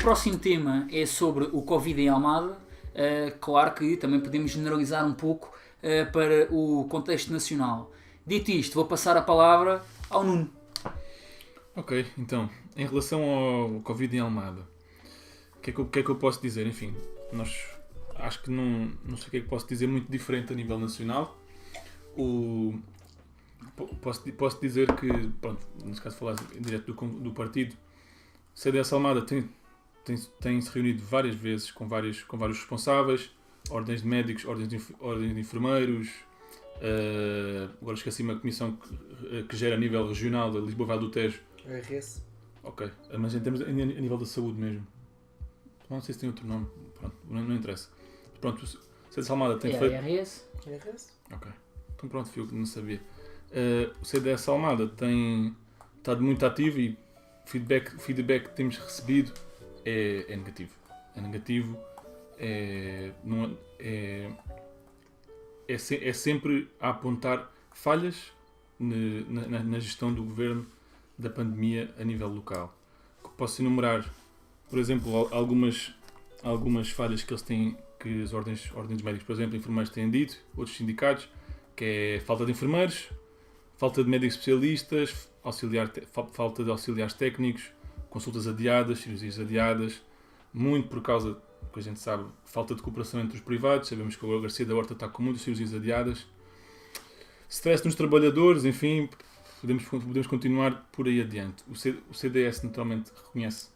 próximo tema é sobre o Covid em Almada. Claro que também podemos generalizar um pouco para o contexto nacional. Dito isto, vou passar a palavra ao Nuno. Ok, então, em relação ao Covid em Almada, o que é que eu posso dizer? Enfim, acho que não sei o que é que posso dizer muito diferente a nível nacional. Posso dizer que, pronto, nesse caso falar em direto do partido, o CDS Almada tem-se reunido várias vezes com vários responsáveis, ordens de médicos, ordens de enfermeiros, agora esqueci-me a comissão que gera a nível regional da Lisboa Vale do Tejo. RS. Ok, mas em termos a nível da saúde mesmo. Não sei se tem outro nome, pronto, não interessa. Pronto, o CDS Almada tem feito... RS? RS? Ok, então pronto, fui eu que não sabia. O CDS Almada tem estado muito ativo e o feedback que temos recebido é negativo. É negativo, é sempre a apontar falhas na gestão do governo da pandemia a nível local. Posso enumerar, por exemplo, algumas falhas que eles têm, que as ordens médicos, por exemplo, enfermeiros têm dito, outros sindicatos, que é falta de enfermeiros, falta de médicos especialistas, falta de auxiliares técnicos, consultas adiadas, cirurgias adiadas, muito por causa, que a gente sabe, falta de cooperação entre os privados. Sabemos que o Garcia da Horta está com muitas cirurgias adiadas. Stress nos trabalhadores, enfim, podemos continuar por aí adiante. O CDS naturalmente reconhece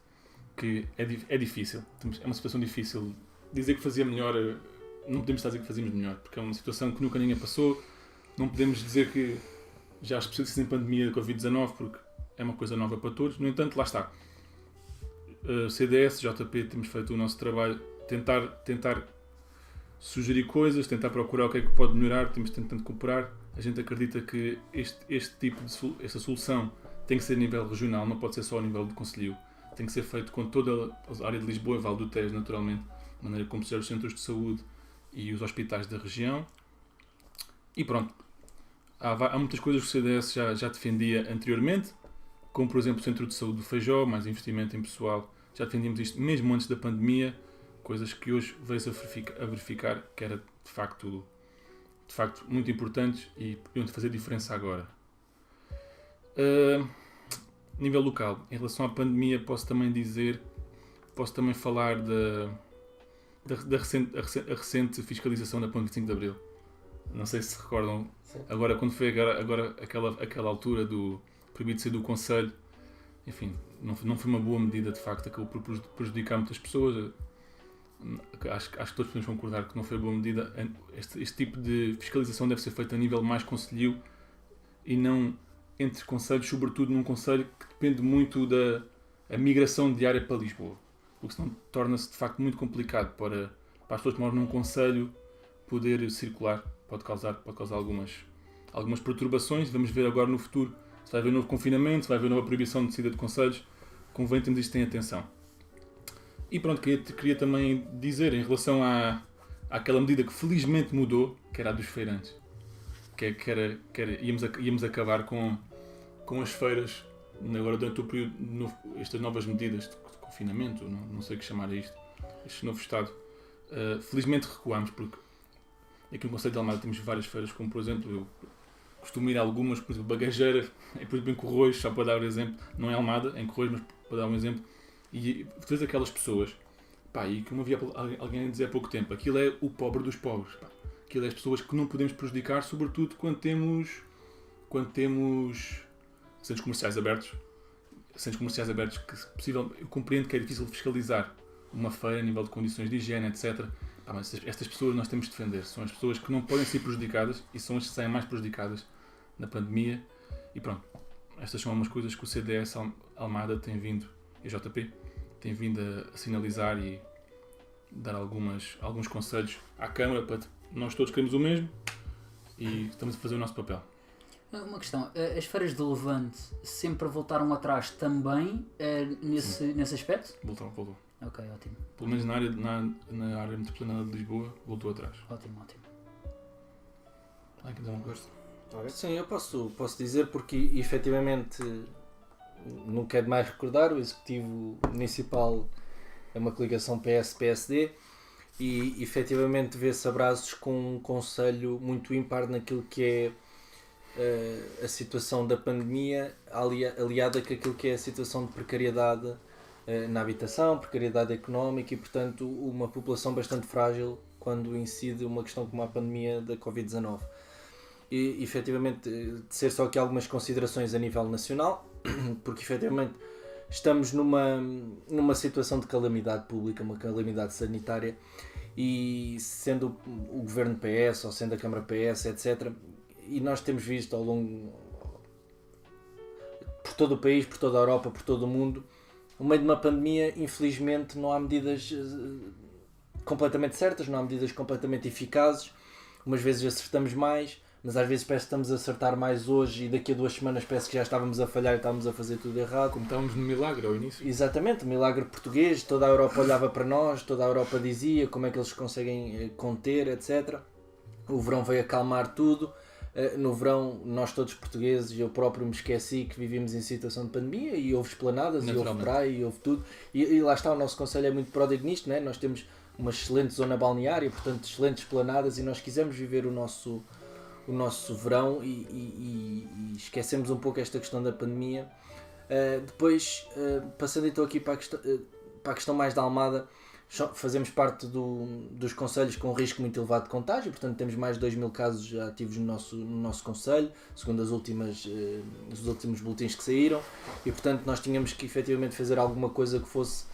que é difícil, é uma situação difícil. Dizer que fazia melhor, não podemos estar a dizer que fazíamos melhor, porque é uma situação que nunca ninguém passou. Não podemos dizer que já especialistas em pandemia de Covid-19, porque é uma coisa nova para todos. No entanto, lá está. CDS, JP, temos feito o nosso trabalho, tentar sugerir coisas, tentar procurar o que é que pode melhorar, temos tentado cooperar. A gente acredita que esta solução tem que ser a nível regional, não pode ser só a nível do concelho. Tem que ser feito com toda a área de Lisboa e Vale do Tejo, naturalmente, de maneira como ser os centros de saúde e os hospitais da região. E pronto. Há muitas coisas que o CDS já defendia anteriormente, como por exemplo o Centro de Saúde do Feijó, mais investimento em pessoal. Já defendíamos isto mesmo antes da pandemia, coisas que hoje veio-se a verificar que era de facto muito importantes e podiam fazer diferença agora. Nível local, em relação à pandemia, posso também falar da recente fiscalização da Ponte 25 de Abril. Não sei se recordam. Sim. Agora, quando foi aquela altura do proibido sair do Conselho, enfim, não foi uma boa medida, de facto, acabou por prejudicar muitas pessoas. Acho que todos podemos concordar que não foi boa medida. Este tipo de fiscalização deve ser feita a nível mais concelhio e não entre concelhos, sobretudo num concelho que depende muito da migração diária para Lisboa, porque senão torna-se de facto muito complicado para as pessoas que moram num concelho poder circular. Pode causar algumas perturbações. Vamos ver agora no futuro se vai haver novo confinamento, se vai haver nova proibição de saída de concelhos. Convém termos isto em atenção. E pronto, queria também dizer em relação àquela medida que felizmente mudou, que era a dos feirantes. Íamos acabar com as feiras agora durante o período, estas novas medidas de confinamento, não sei o que chamar a isto, este novo estado. Felizmente recuámos, porque aqui no Concelho de Almada temos várias feiras, como por exemplo, eu costumo ir a algumas, por exemplo, Bagageira, por exemplo em Corroios, só para dar um exemplo, não é Almada, em Corroios, mas para dar um exemplo, e todas aquelas pessoas, e como havia alguém a dizer há pouco tempo, aquilo é o pobre dos pobres, aquilo é as pessoas que não podemos prejudicar, sobretudo quando temos centros comerciais abertos, que possível, eu compreendo que é difícil fiscalizar uma feira a nível de condições de higiene, etc. Mas estas pessoas nós temos de defender. São as pessoas que não podem ser prejudicadas e são as que saem mais prejudicadas na pandemia. E pronto, estas são algumas coisas que o CDS Almada tem vindo, e o JP, tem vindo a sinalizar e dar alguns conselhos à Câmara. Nós todos queremos o mesmo e estamos a fazer o nosso papel. Uma questão, as feiras de Levante sempre voltaram atrás também nesse aspecto? Voltou. Ok, ótimo. Pelo menos na área metropolitana de Lisboa, voltou atrás. Ótimo. Quer dizer uma coisa? Sim, eu posso dizer, porque efetivamente não quero mais recordar, o Executivo Municipal é uma coligação PS-PSD, e efetivamente vê-se abraços com um conselho muito ímpar naquilo que é a situação da pandemia, aliada com aquilo que é a situação de precariedade na habitação, precariedade económica e, portanto, uma população bastante frágil quando incide uma questão como a pandemia da Covid-19. E, efetivamente, de ser só aqui algumas considerações a nível nacional, porque, efetivamente, estamos numa situação de calamidade pública, uma calamidade sanitária, e sendo o governo PS ou sendo a Câmara PS, etc., e nós temos visto ao longo, por todo o país, por toda a Europa, por todo o mundo, no meio de uma pandemia, infelizmente, não há medidas completamente certas, não há medidas completamente eficazes. Umas vezes acertamos mais, mas às vezes parece que estamos a acertar mais hoje e daqui a 2 semanas parece que já estávamos a falhar e estávamos a fazer tudo errado. Como estávamos no milagre ao início. Exatamente, o milagre português, toda a Europa olhava para nós, toda a Europa dizia como é que eles conseguem conter, etc. O verão veio acalmar tudo. No verão, nós todos portugueses, eu próprio me esqueci que vivíamos em situação de pandemia e houve esplanadas, e houve praia, e houve tudo. E lá está, o nosso conselho é muito pródigo nisto, né? Nós temos uma excelente zona balneária, portanto, excelentes esplanadas, e nós quisemos viver o nosso verão e esquecemos um pouco esta questão da pandemia. Depois, passando então aqui para a questão mais da Almada, fazemos parte dos concelhos com risco muito elevado de contágio, portanto temos mais de 2.000 casos ativos no nosso concelho, segundo os últimos boletins que saíram, e portanto nós tínhamos que efetivamente fazer alguma coisa que fosse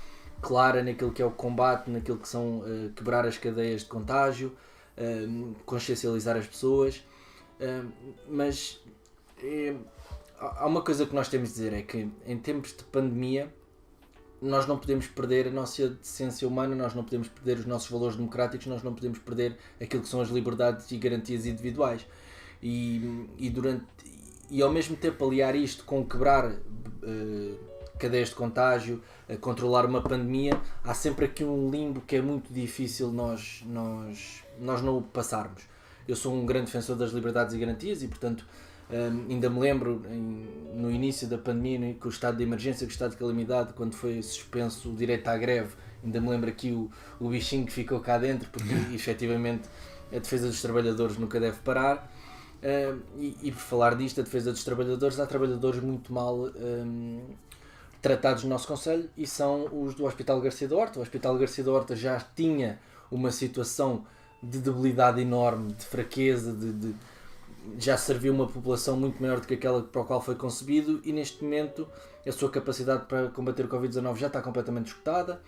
clara naquilo que é o combate, naquilo que são quebrar as cadeias de contágio, consciencializar as pessoas, mas há uma coisa que nós temos de dizer, é que em tempos de pandemia nós não podemos perder a nossa essência humana, nós não podemos perder os nossos valores democráticos, nós não podemos perder aquilo que são as liberdades e garantias individuais. E ao mesmo tempo aliar isto com quebrar cadeias de contágio, controlar uma pandemia, há sempre aqui um limbo que é muito difícil nós não o passarmos. Eu sou um grande defensor das liberdades e garantias e, portanto, ainda me lembro no início da pandemia, com o estado de emergência, com o estado de calamidade, quando foi suspenso o direito à greve, ainda me lembro aqui o bichinho que ficou cá dentro, porque efetivamente a defesa dos trabalhadores nunca deve parar. E por falar disto, a defesa dos trabalhadores, há trabalhadores muito mal tratados no nosso concelho, e são os do Hospital Garcia da Horta. O Hospital Garcia da Horta já tinha uma situação de debilidade enorme, de fraqueza, já serviu uma população muito maior do que aquela para a qual foi concebido, e neste momento a sua capacidade para combater o Covid-19 já está completamente esgotada,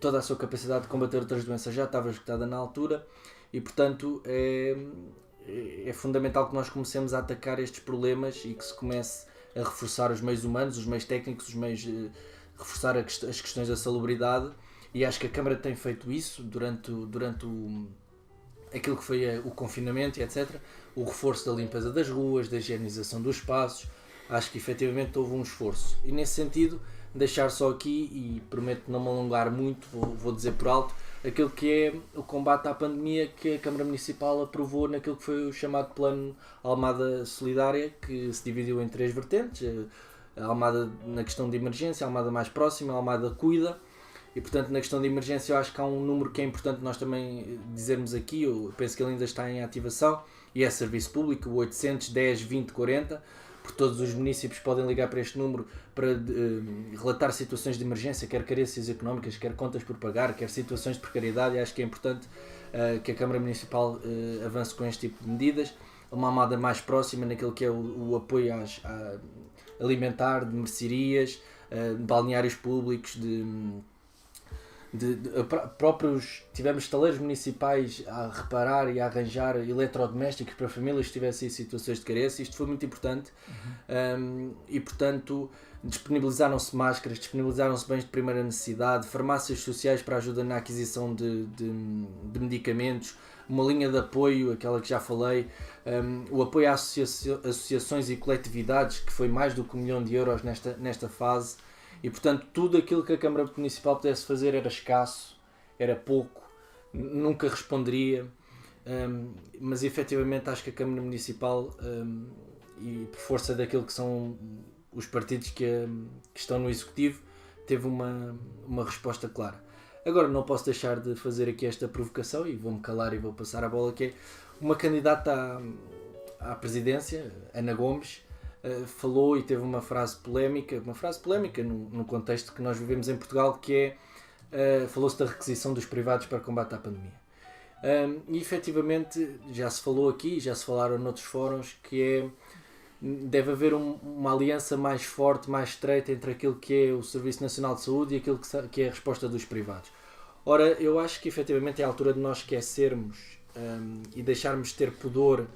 toda a sua capacidade de combater outras doenças já estava esgotada na altura, e portanto é fundamental que nós comecemos a atacar estes problemas e que se comece a reforçar os meios humanos, os meios técnicos, reforçar as questões da salubridade, e acho que a Câmara tem feito isso durante aquilo que foi o confinamento e etc. O reforço da limpeza das ruas, da higienização dos espaços, acho que efetivamente houve um esforço. E nesse sentido, deixar só aqui, e prometo não me alongar muito, vou dizer por alto, aquilo que é o combate à pandemia que a Câmara Municipal aprovou naquilo que foi o chamado Plano Almada Solidária, que se dividiu em 3 vertentes: a Almada na questão de emergência, a Almada mais próxima, a Almada cuida. E portanto, na questão de emergência, eu acho que há um número que é importante nós também dizermos aqui, eu penso que ele ainda está em ativação, e é serviço público, o 810 20 40, porque todos os municípios podem ligar para este número para relatar situações de emergência, quer carências económicas, quer contas por pagar, quer situações de precariedade, e acho que é importante que a Câmara Municipal avance com este tipo de medidas. Uma Almada mais próxima naquilo que é o apoio alimentar, de mercearias, de balneários públicos, próprios, tivemos estaleiros municipais a reparar e a arranjar eletrodomésticos para famílias que tivessem situações de carência. Isto foi muito importante. E portanto disponibilizaram-se máscaras, disponibilizaram-se bens de primeira necessidade, farmácias sociais para ajuda na aquisição de medicamentos, uma linha de apoio, aquela que já falei, o apoio a associações e coletividades, que foi mais do que 1 milhão de euros nesta fase. E portanto tudo aquilo que a Câmara Municipal pudesse fazer era escasso, era pouco, nunca responderia, mas efetivamente acho que a Câmara Municipal, e por força daquilo que são os partidos que estão no Executivo, teve uma resposta clara. Agora, não posso deixar de fazer aqui esta provocação, e vou-me calar e vou passar a bola, que é uma candidata à presidência, Ana Gomes, falou e teve uma frase polémica no contexto que nós vivemos em Portugal, que é, falou-se da requisição dos privados para combate à pandemia. E efetivamente já se falou aqui, já se falaram noutros fóruns, que deve haver uma aliança mais forte, mais estreita entre aquilo que é o Serviço Nacional de Saúde e aquilo que é a resposta dos privados. Ora, eu acho que efetivamente é a altura de nós esquecermos e deixarmos de ter pudor,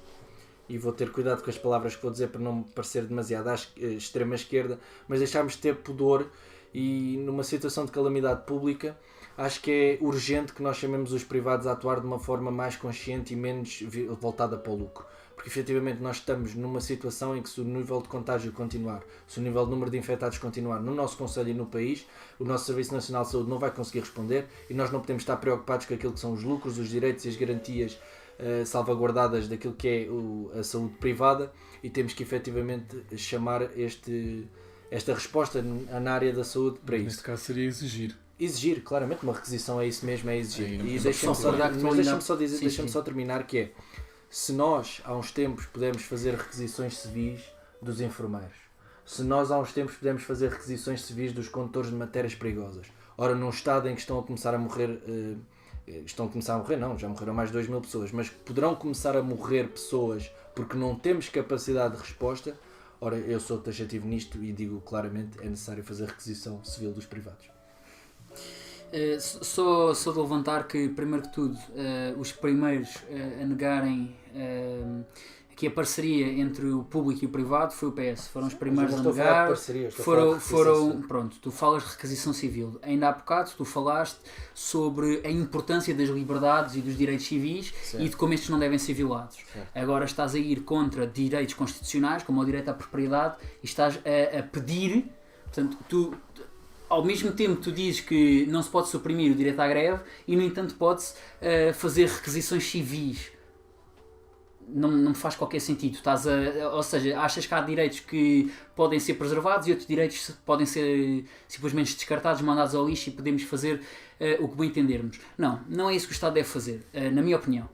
e vou ter cuidado com as palavras que vou dizer para não parecer demasiado à extrema esquerda, mas deixarmos de ter pudor, e numa situação de calamidade pública acho que é urgente que nós chamemos os privados a atuar de uma forma mais consciente e menos voltada para o lucro. Porque efetivamente nós estamos numa situação em que, se o nível de contágio continuar, se o nível de número de infectados continuar no nosso concelho e no país, o nosso Serviço Nacional de Saúde não vai conseguir responder, e nós não podemos estar preocupados com aquilo que são os lucros, os direitos e as garantias salvaguardadas daquilo que é a saúde privada, e temos que efetivamente chamar esta resposta na área da saúde para isso. Neste caso seria Exigir, claramente, uma requisição é isso mesmo, é exigir. Sim, E deixa-me só terminar, que é, se nós há uns tempos pudemos fazer requisições civis dos enfermeiros, se nós há uns tempos pudemos fazer requisições civis dos condutores de matérias perigosas, ora, num estado em que estão a começar a morrer, não, já morreram mais de 2.000 pessoas, mas poderão começar a morrer pessoas porque não temos capacidade de resposta, ora, eu sou taxativo nisto e digo claramente, é necessário fazer requisição civil dos privados. Só de levantar que, primeiro que tudo, os primeiros a negarem que a parceria entre o público e o privado foi o PS. Foram os primeiros a negar. Pronto, tu falas de requisição civil. Ainda há bocado tu falaste sobre a importância das liberdades e dos direitos civis, certo, e de como estes não devem ser violados. Certo. Agora estás a ir contra direitos constitucionais, como o direito à propriedade, e estás a pedir, portanto, ao mesmo tempo tu dizes que não se pode suprimir o direito à greve, e no entanto pode-se fazer requisições civis. Não me faz qualquer sentido. Ou seja, achas que há direitos que podem ser preservados e outros direitos podem ser simplesmente descartados, mandados ao lixo, e podemos fazer o que bem entendermos. Não é isso que o Estado deve fazer, na minha opinião.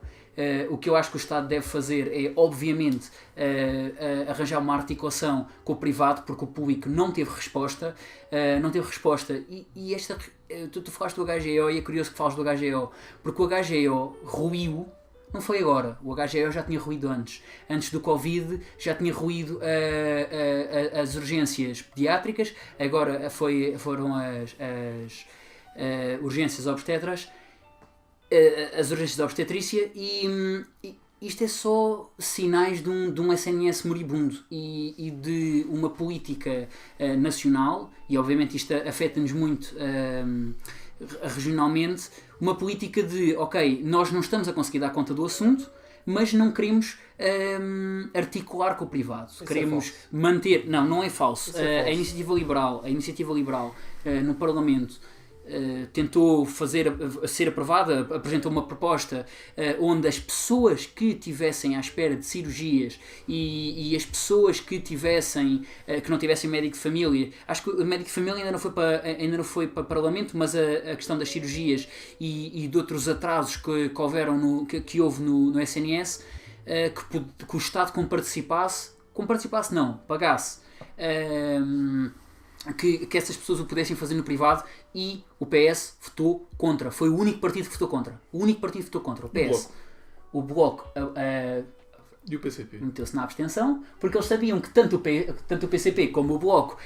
O que eu acho que o Estado deve fazer é, obviamente, arranjar uma articulação com o privado, porque o público não teve resposta. E esta, tu falaste do HGO, e é curioso que falas do HGO, porque o HGO ruiu. Não foi agora, o HGO já tinha ruído antes do Covid, já tinha ruído as urgências pediátricas, agora foram as urgências obstetras, as urgências de obstetrícia, e isto é só sinais de um SNS moribundo e de uma política nacional, e obviamente isto afeta-nos muito regionalmente, uma política de, ok, nós não estamos a conseguir dar conta do assunto, mas não queremos articular com o privado. Isso queremos manter... Não é falso. A Iniciativa Liberal no Parlamento tentou ser aprovada, apresentou uma proposta onde as pessoas que estivessem à espera de cirurgias e as pessoas que não tivessem médico de família, acho que o médico de família ainda não foi para o Parlamento, mas a questão das cirurgias e de outros atrasos que houve no SNS, que o Estado pagasse que essas pessoas o pudessem fazer no privado, e o PS votou contra. Foi o único partido que votou contra. O PS. O Bloco e o PCP meteu-se na abstenção, porque eles sabiam que tanto o PCP como o Bloco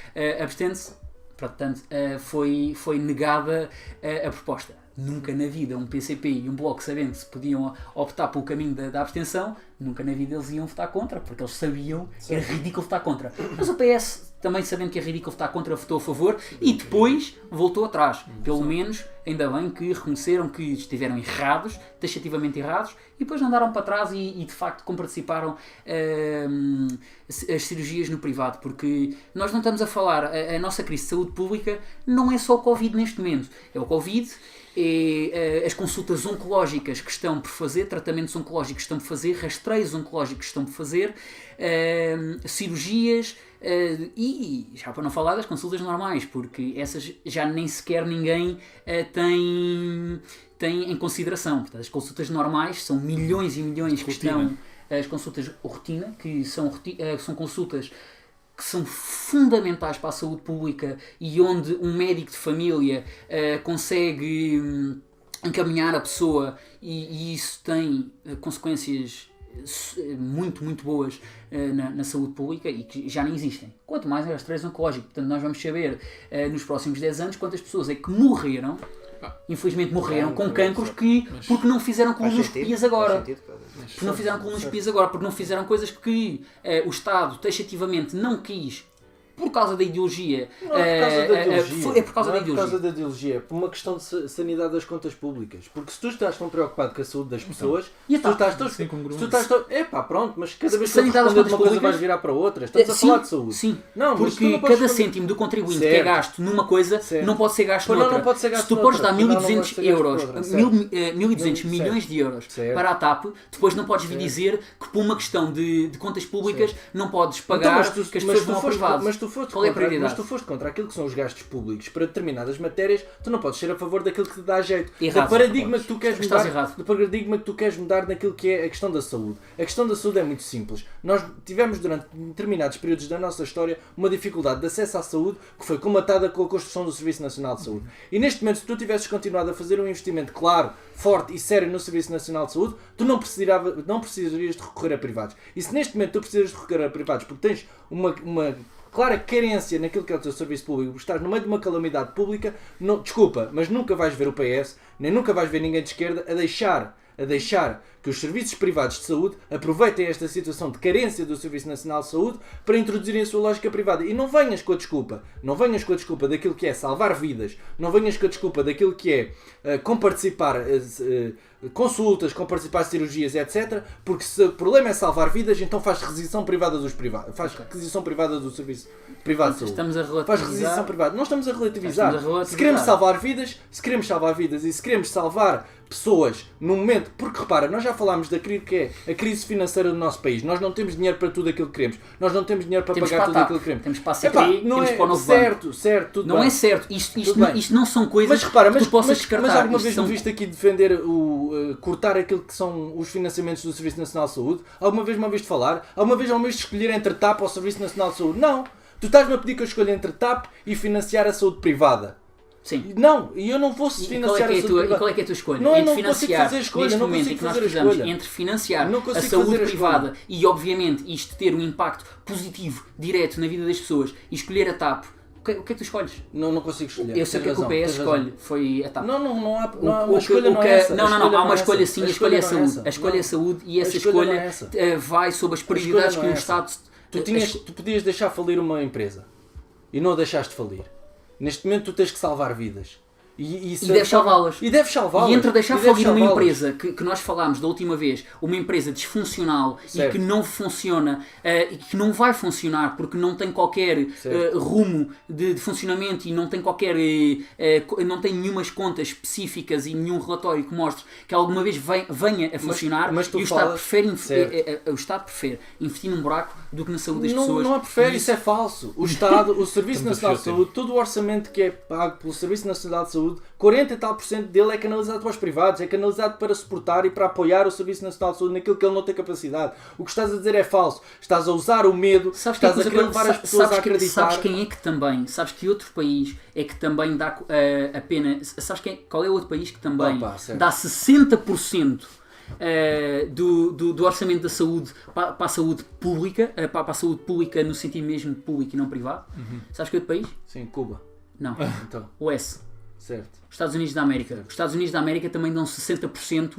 abstêm-se. Portanto, foi negada a proposta. Nunca na vida um PCP e um Bloco, sabendo que se podiam optar pelo caminho da abstenção, nunca na vida eles iam votar contra, porque eles sabiam que era ridículo votar contra. Mas o PS, também sabendo que é ridículo votar contra, votou a favor, e depois voltou atrás. Pelo menos, ainda bem que reconheceram que estiveram errados, taxativamente errados, e depois andaram para trás e de facto comparticiparam as cirurgias no privado, porque nós não estamos a falar, a nossa crise de saúde pública não é só o Covid neste momento, é o Covid, as consultas oncológicas que estão por fazer, tratamentos oncológicos que estão por fazer, rastreios oncológicos que estão por fazer, cirurgias, e já para não falar das consultas normais, porque essas já nem sequer ninguém tem em consideração. Portanto, as consultas normais são milhões e milhões que estão... As consultas rotina, que são consultas que são fundamentais para a saúde pública e onde um médico de família consegue encaminhar a pessoa e isso tem consequências muito, muito boas na saúde pública e que já nem existem. Quanto mais é o estresse oncológico. Portanto, nós vamos saber nos próximos 10 anos quantas pessoas é que morreram, infelizmente morreram com cancros porque não fizeram colonoscopias agora. Porque não fizeram colonoscopias agora, porque não fizeram coisas que o Estado taxativamente não quis por causa da ideologia. Não é por causa da ideologia. É por causa da ideologia. É por uma questão de sanidade das contas públicas. Porque se tu estás tão preocupado com a saúde das pessoas, pronto, mas cada vez que tu responder de uma coisa vais virar para outra. Estamos a falar de saúde. Sim, não, porque cada cêntimo do contribuinte que é gasto numa coisa não pode ser gasto noutra. Não pode ser gasto se tu podes dar 1.200 euros, 1.200 milhões de euros para a TAP, depois não podes vir dizer que por uma questão de contas públicas não podes pagar que as pessoas vão ao privado. Qual é a prioridade? Mas tu foste contra aquilo que são os gastos públicos para determinadas matérias, tu não podes ser a favor daquilo que te dá jeito. Errado, do paradigma que tu queres mudar naquilo que é a questão da saúde. A questão da saúde é muito simples. Nós tivemos durante determinados períodos da nossa história uma dificuldade de acesso à saúde que foi comatada com a construção do Serviço Nacional de Saúde. E neste momento, se tu tivesses continuado a fazer um investimento claro, forte e sério no Serviço Nacional de Saúde, tu não precisarias de recorrer a privados. E se neste momento tu precisas de recorrer a privados porque tens uma clara carência naquilo que é o teu serviço público, estás no meio de uma calamidade pública, desculpa, mas nunca vais ver o PS, nem nunca vais ver ninguém de esquerda a deixar que os serviços privados de saúde aproveitem esta situação de carência do Serviço Nacional de Saúde para introduzirem a sua lógica privada. E não venhas com a desculpa daquilo que é salvar vidas, não venhas com a desculpa daquilo que é comparticipar consultas, comparticipar cirurgias, etc. Porque se o problema é salvar vidas, então faz requisição privada dos privados, faz requisição privada do serviço privado de saúde. Estamos a relativizar. Faz requisição privada. Não estamos a relativizar. Se queremos salvar vidas e se queremos salvar pessoas no momento, porque repara, nós já falámos daquilo que é a crise financeira do nosso país. Nós não temos dinheiro para tudo aquilo que queremos. Nós não temos dinheiro para pagar tudo aquilo que queremos. Temos para a CPI, temos para o novo banco. Certo, tudo não bem. É certo. Isto não são coisas mas, repara, que tu possas descartar. Mas alguma vez me viste aqui defender cortar aquilo que são os financiamentos do Serviço Nacional de Saúde? Alguma vez me ouviste falar? Alguma vez me ouviste escolher entre TAP ou o Serviço Nacional de Saúde? Não. Tu estás-me a pedir que eu escolha entre TAP e financiar a saúde privada. Sim. Não, e eu não vou financiar a saúde privada. E qual é que é a tua escolha? Não, entre não financiar, fazer escolha, neste não momento em que nós fazer precisamos, escolha. entre financiar a saúde privada e, obviamente, isto ter um impacto positivo, direto na vida das pessoas e escolher a TAP, o que é que tu escolhes? Não consigo escolher. Eu sei que o PS escolhe, foi a TAP. Não há uma escolha, não é essa. Não, há uma escolha sim, a escolha é a saúde. A escolha é a saúde e essa escolha vai sobre as prioridades que o Estado... Tu podias deixar falir uma empresa e não a deixaste falir. Neste momento tu tens que salvar vidas. E deves salvá-las. E entre deixar falir uma empresa que nós falámos da última vez, uma empresa disfuncional e que não funciona e que não vai funcionar porque não tem qualquer rumo de funcionamento e não tem qualquer não tem nenhumas contas específicas e nenhum relatório que mostre que alguma vez venha a funcionar, mas e o Estado prefere investir num buraco do que na saúde das pessoas. Não é prefere, isso é falso. O Estado, o Serviço Nacional de Saúde, todo o orçamento que é pago pelo Serviço Nacional de Saúde, 40 e tal % dele é canalizado para os privados, é canalizado para suportar e para apoiar o Serviço Nacional de Saúde naquilo que ele não tem capacidade. O que estás a dizer é falso. Estás a usar o medo, estás a querer levar as pessoas a acreditar. Sabes quem é que também, sabes que outro país é que também dá a pena, sabes qual é o outro país que também dá 60% do orçamento da saúde para a saúde pública, para a saúde pública no sentido mesmo público e não privado? Sabes que é outro país? Sim, Cuba. Não. Então. O S. Certo. Estados Unidos da América. Os Estados Unidos da América também dão 60%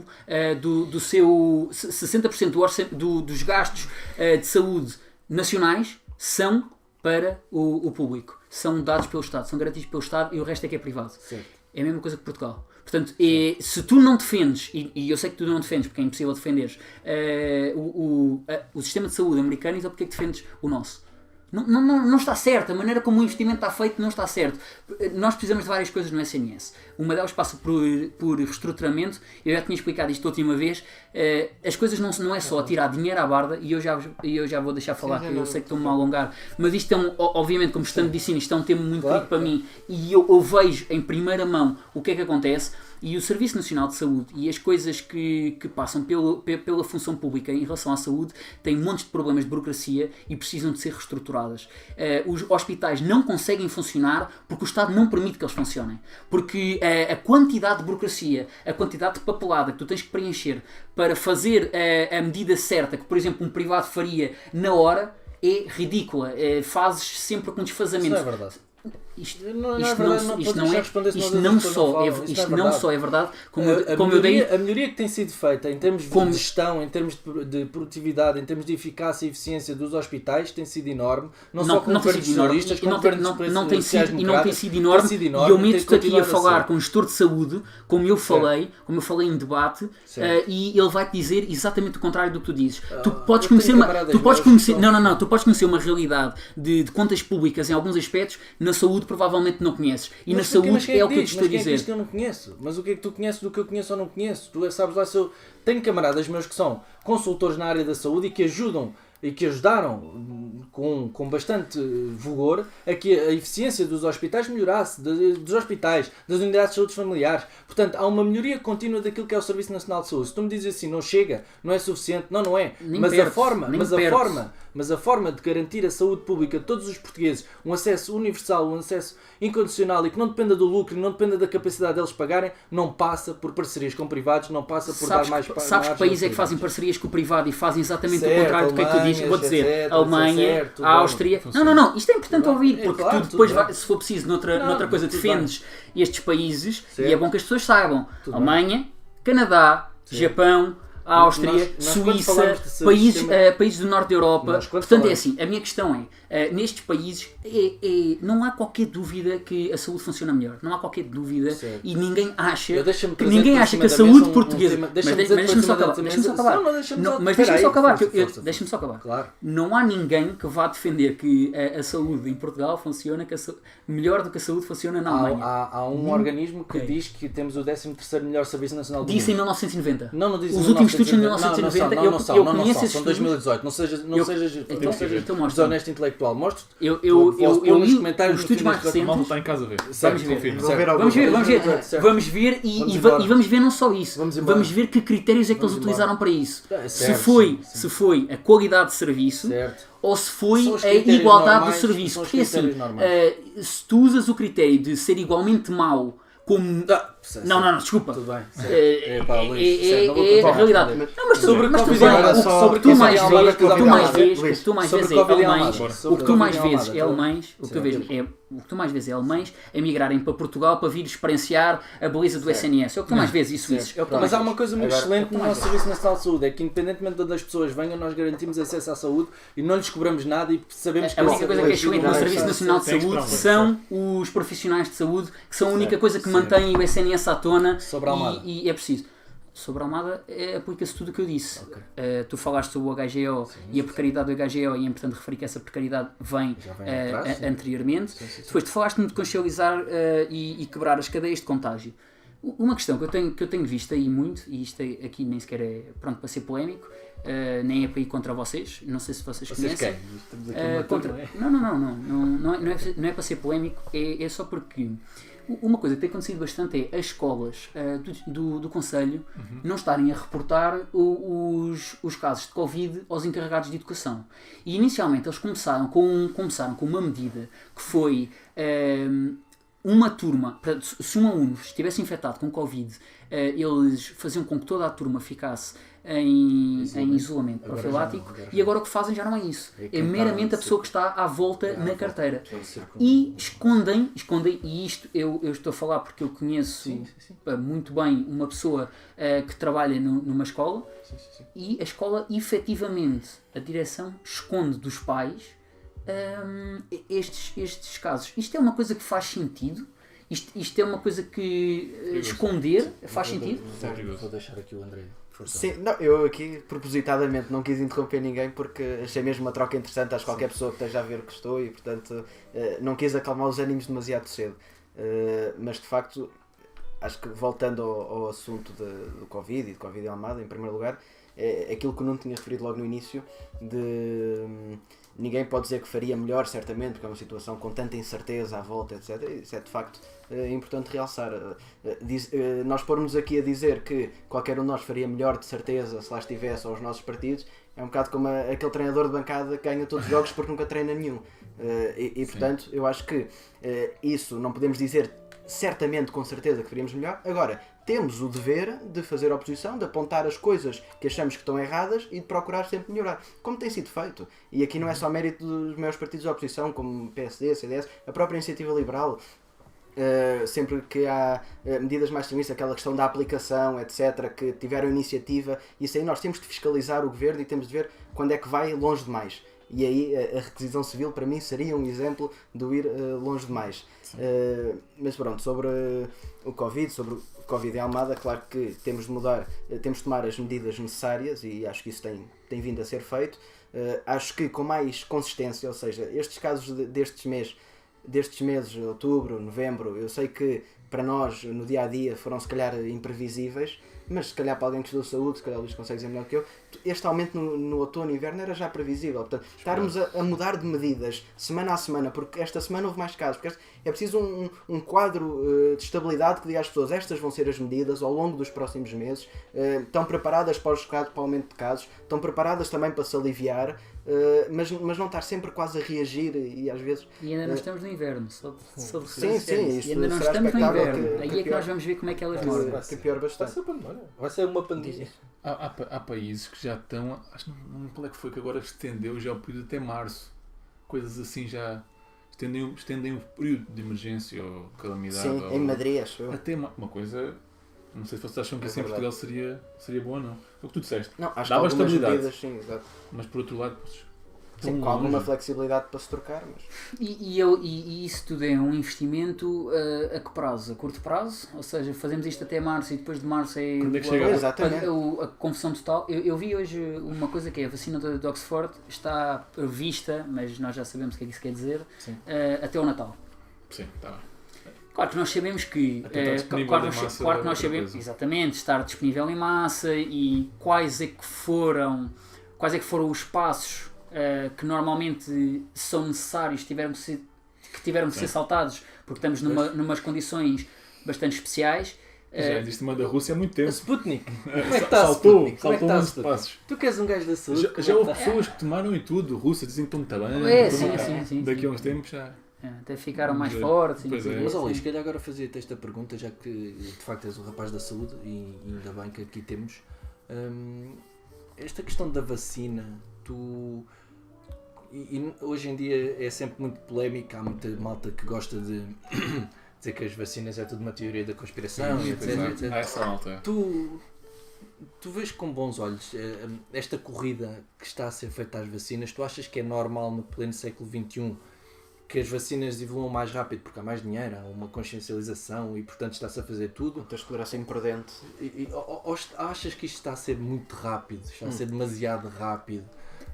do seu 60% dos gastos de saúde nacionais são para o público. São dados pelo Estado, são garantidos pelo Estado e o resto é que é privado. Certo. É a mesma coisa que Portugal. Portanto, se tu não defendes, e eu sei que tu não defendes porque é impossível defenderes o sistema de saúde americano, então porque é que defendes o nosso? Não está certo, a maneira como o investimento está feito não está certo. Nós precisamos de várias coisas no SNS. Uma delas passa por reestruturamento. Eu já tinha explicado isto a última vez. As coisas não é só tirar dinheiro à barda, e eu já vou deixar falar, que eu sei que estou-me a alongar, mas isto obviamente, como estudante de medicina, isto é um tema muito querido para mim, e eu vejo em primeira mão o que é que acontece. E o Serviço Nacional de Saúde e as coisas que passam pela função pública em relação à saúde têm montes de problemas de burocracia e precisam de ser reestruturadas. Os hospitais não conseguem funcionar porque o Estado não permite que eles funcionem. Porque a quantidade de burocracia, a quantidade de papelada que tu tens que preencher para fazer a medida certa, que por exemplo um privado faria na hora, é ridícula. Fazes sempre com desfazamento. Isso não é verdade. Isto não só é verdade, a melhoria que tem sido feita em termos de gestão, em termos de produtividade, em termos de eficácia e eficiência dos hospitais tem sido enorme, não só com governos socialistas, como governos sociais-democratas, e não tem sido enorme, e eu meto-te aqui a falar com um gestor de saúde, como eu falei em debate, e ele vai-te dizer exatamente o contrário do que tu dizes. Tu podes conhecer uma realidade de contas públicas em alguns aspectos, na saúde provavelmente não conheces. E na saúde é o que eu te estou a dizer. Mas que eu não conheço? Mas o que é que tu conheces do que eu conheço ou não conheço? Tu sabes lá se eu tenho camaradas meus que são consultores na área da saúde e que ajudam e que ajudaram com bastante vigor a que a eficiência dos hospitais melhorasse, dos hospitais, das unidades de saúde familiares. Portanto, há uma melhoria contínua daquilo que é o Serviço Nacional de Saúde. Se tu me dizes assim, não chega, não é suficiente, não é. Mas a forma de garantir a saúde pública de todos os portugueses, um acesso universal, um acesso incondicional e que não dependa do lucro, não dependa da capacidade deles pagarem, não passa por parcerias com privados, não passa por dar mais... Sabes que países é que fazem parcerias com o privado e fazem exatamente o contrário do que tu dizes? Vou dizer, a Alemanha, a Áustria... Não, isto é importante ouvir, porque tu depois, se for preciso, noutra coisa, defendes estes países, e é bom que as pessoas saibam. Alemanha, Canadá, Japão... Áustria, Suíça, países do norte da Europa. Portanto, é assim, a minha questão é, nestes países não há qualquer dúvida que a saúde funciona melhor. Não há qualquer dúvida, e ninguém acha que a saúde portuguesa... Deixa-me só acabar. Claro. Não há ninguém que vá defender que a saúde em Portugal funciona melhor do que a saúde funciona na Alemanha. Há um organismo que diz que temos o 13º melhor Serviço Nacional do Mundo. Disse em 1990. Não diz os últimos estudos em 1990. Eu conheço esses são 2018. Não sejas desonesto intelectual. Mostre. Eu li os estudos mais recentes. Está em casa a ver. Vamos ver e vamos ver não só isso. Vamos ver que critérios é que eles utilizaram para isso. Se foi a qualidade de serviço, ou se foi a igualdade do serviço. Porque assim, se tu usas o critério de ser igualmente mau como... Não, desculpa. Tudo bem. É a realidade. Não, mas tudo bem. O que tu mais vês é alemães a migrarem para Portugal para vir experienciar a beleza do SNS. É o que tu mais vês, isso. Mas há uma coisa muito excelente no nosso Serviço Nacional de Saúde, é que independentemente de onde as pessoas venham, nós garantimos acesso à saúde e não lhes cobramos nada e sabemos que... A única coisa que é excelente no Serviço Nacional de Saúde são os profissionais de saúde, que são a única coisa que mantém o SNS à tona, e é preciso. Sobre a Almada aplica-se tudo o que eu disse. Tu falaste sobre o HGO e a precariedade do HGO, e é importante referir que essa precariedade vem anteriormente. Depois tu falaste-me de consciencializar e quebrar as cadeias de contágio. Uma questão que eu tenho visto aí muito, e isto aqui nem sequer é pronto para ser polémico, nem é para ir contra vocês, não sei se vocês conhecem. Não é para ser polémico, é só porque uma coisa que tem acontecido bastante é as escolas do Conselho não estarem a reportar os casos de Covid aos encarregados de educação. E inicialmente eles começaram com uma medida que foi uma turma, se um aluno estivesse infectado com Covid, eles faziam com que toda a turma ficasse em isolamento profilático, e agora o que fazem já não é isso. É meramente a pessoa que está à volta na carteira. E escondem, e isto eu estou a falar porque eu conheço muito bem uma pessoa que trabalha numa escola, e a escola, efetivamente, a direção esconde dos pais estes casos. Isto é uma coisa que faz sentido? Isto é uma coisa que esconder faz sentido? Vou deixar aqui o André Sim, não, eu aqui propositadamente não quis interromper ninguém porque achei mesmo uma troca interessante, acho que qualquer pessoa que esteja a ver o que estou e portanto não quis acalmar os ânimos demasiado cedo. Mas de facto, acho que voltando ao assunto do Covid e de Covid em Almada, em primeiro lugar, é aquilo que o Nuno tinha referido logo no início, de ninguém pode dizer que faria melhor, certamente, porque é uma situação com tanta incerteza à volta, etc. Isso é de facto importante realçar. Nós pormos aqui a dizer que qualquer um de nós faria melhor, de certeza, se lá estivesse aos nossos partidos, é um bocado como aquele treinador de bancada que ganha todos os jogos porque nunca treina nenhum. Portanto, eu acho que isso não podemos dizer certamente, com certeza, que faríamos melhor. Agora, temos o dever de fazer oposição, de apontar as coisas que achamos que estão erradas e de procurar sempre melhorar, como tem sido feito. E aqui não é só mérito dos maiores partidos de oposição, como PSD, CDS, a própria Iniciativa Liberal. Sempre que há medidas mais extremistas, aquela questão da aplicação, etc., que tiveram iniciativa, isso aí nós temos de fiscalizar o governo e temos de ver quando é que vai longe demais. E aí a requisição civil para mim seria um exemplo do ir longe demais. Mas pronto, sobre o Covid, sobre o Covid em Almada, claro que temos de mudar, temos de tomar as medidas necessárias e acho que isso tem vindo a ser feito. Acho que com mais consistência, ou seja, estes casos destes meses, outubro, novembro, eu sei que para nós no dia a dia foram se calhar imprevisíveis, mas se calhar para alguém que estudou saúde, se calhar o Luís consegue dizer melhor que eu, este aumento no outono e inverno era já previsível. Portanto, estarmos a mudar de medidas semana a semana, porque esta semana houve mais casos, porque é preciso um quadro de estabilidade que diga às pessoas estas vão ser as medidas ao longo dos próximos meses, estão preparadas para o aumento de casos, estão preparadas também para se aliviar, mas não estar sempre quase a reagir e às vezes... E ainda não estamos no inverno, só de sim, e ainda não estamos no inverno, aí é que nós vamos ver como é que elas moram. Vai ser pior bastante. Vai ser uma pandemia. Há países que já estão, acho que não qual é que foi que agora estendeu já o período até março, coisas assim já estendem o período de emergência ou calamidade. Sim, ou, em Madrid, acho eu. Até uma coisa, não sei se vocês acham que assim em Portugal seria bom ou não. É o que tu disseste. Não, acho dava que algumas estabilidade, medidas, sim, exato. mas por outro lado, sim, com alguma flexibilidade para se trocar. Mas... E isso tudo é um investimento a que prazo? A curto prazo? Ou seja, fazemos isto até março e depois de março é a confusão total. Eu vi hoje uma coisa que é a vacina de Oxford está prevista, mas nós já sabemos o que é que isso quer dizer, até o Natal. Sim, está bem. Claro que nós sabemos que exatamente, estar disponível em massa e quais é que foram os passos que normalmente são necessários, que tiveram que ser saltados, porque estamos numas condições bastante especiais. Já existe uma da Rússia há muito tempo. A Sputnik. Como é que está a Sputnik? Como é que está a Sputnik? Tu que és um gajo da saúde. Já houve pessoas que tomaram e tudo. Rússia dizem que estão muito bem. Sim. Daqui a uns tempos já... até ficaram mais fortes. Mas Luís, se calhar agora fazia-te esta pergunta, já que de facto és um rapaz da saúde e ainda bem que aqui temos esta questão da vacina. E hoje em dia é sempre muito polémica, há muita malta que gosta de dizer que as vacinas é tudo uma teoria da conspiração, etc. Essa malta. Tu vês com bons olhos esta corrida que está a ser feita às vacinas? Tu achas que é normal no pleno século XXI que as vacinas evoluam mais rápido porque há mais dinheiro, há uma consciencialização e portanto está-se a fazer tudo? Tens que ser imprudente. Ou achas que isto está a ser muito rápido, está a ser demasiado rápido?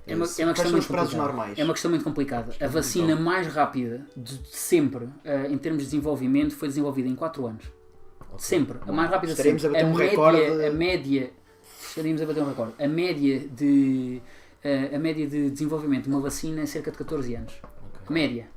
É uma questão muito complicada. É uma questão muito complicada. A vacina mais rápida de sempre, em termos de desenvolvimento, foi desenvolvida em 4 anos. Okay. Sempre. A mais rápida de sempre. Estaremos a bater um recorde. Estaríamos a bater um recorde. A média de desenvolvimento de uma vacina é cerca de 14 anos. Okay. Média.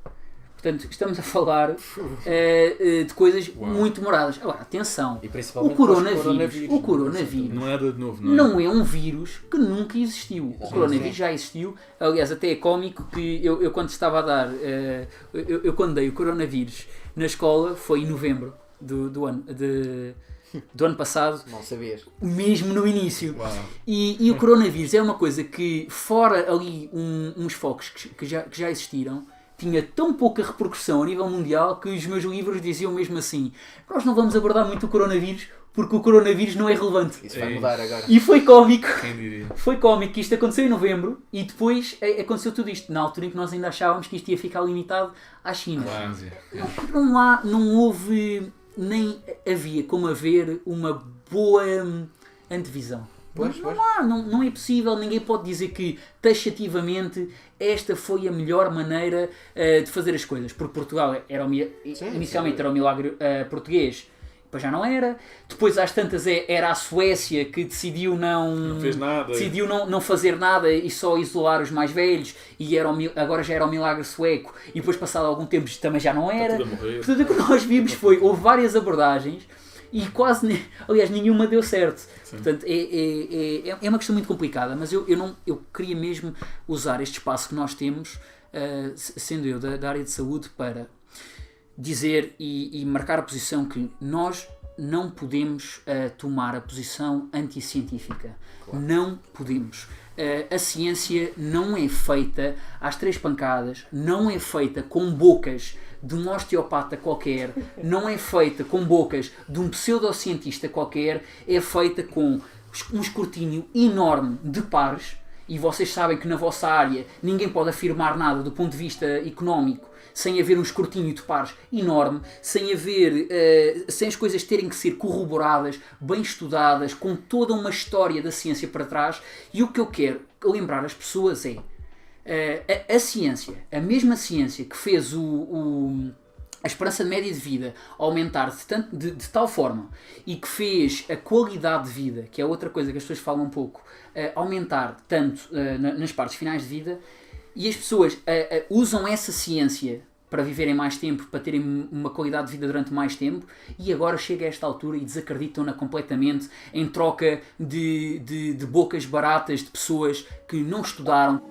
Portanto, estamos a falar de coisas muito demoradas. Agora, atenção, o coronavírus não é nada de novo, não é um vírus que nunca existiu. O coronavírus já existiu. Aliás, até é cómico que eu quando estava a dar, eu quando dei o coronavírus na escola foi em novembro do ano passado. Não sabias. Mesmo no início. E o coronavírus é uma coisa que, fora ali uns focos que já existiram, tinha tão pouca repercussão a nível mundial que os meus livros diziam mesmo assim: nós não vamos abordar muito o coronavírus porque o coronavírus não é relevante. Isso vai mudar agora. E foi cómico. Quem diria? Foi cómico que isto aconteceu em novembro e depois aconteceu tudo isto. Na altura em que nós ainda achávamos que isto ia ficar limitado à China. Não houve, nem havia como haver uma boa antevisão. Não é possível, ninguém pode dizer que taxativamente esta foi a melhor maneira de fazer as coisas, porque Portugal inicialmente era o milagre português, depois já não era, depois às tantas era a Suécia que decidiu não fez nada. Decidiu não fazer nada e só isolar os mais velhos, e agora já era o milagre sueco, e depois passado algum tempo também já não era. Portanto, o que nós vimos houve várias abordagens e aliás nenhuma deu certo. Sim. Portanto é uma questão muito complicada, mas eu queria mesmo usar este espaço que nós temos, sendo eu da área de saúde, para dizer e marcar a posição que nós não podemos tomar a posição anticientífica. Claro. Não podemos. A ciência não é feita às três pancadas, não é feita com bocas de um osteopata qualquer, não é feita com bocas de um pseudocientista qualquer, é feita com um escrutínio enorme de pares, e vocês sabem que na vossa área ninguém pode afirmar nada do ponto de vista económico sem haver um escrutínio de pares enorme, sem as coisas terem que ser corroboradas, bem estudadas, com toda uma história da ciência para trás. E o que eu quero lembrar as pessoas é a ciência, a mesma ciência que fez a esperança média de vida aumentar de tal forma, e que fez a qualidade de vida, que é outra coisa que as pessoas falam um pouco, aumentar tanto nas partes finais de vida, e as pessoas usam essa ciência para viverem mais tempo, para terem uma qualidade de vida durante mais tempo, e agora chega a esta altura e desacreditam-na completamente em troca de bocas baratas de pessoas que não estudaram.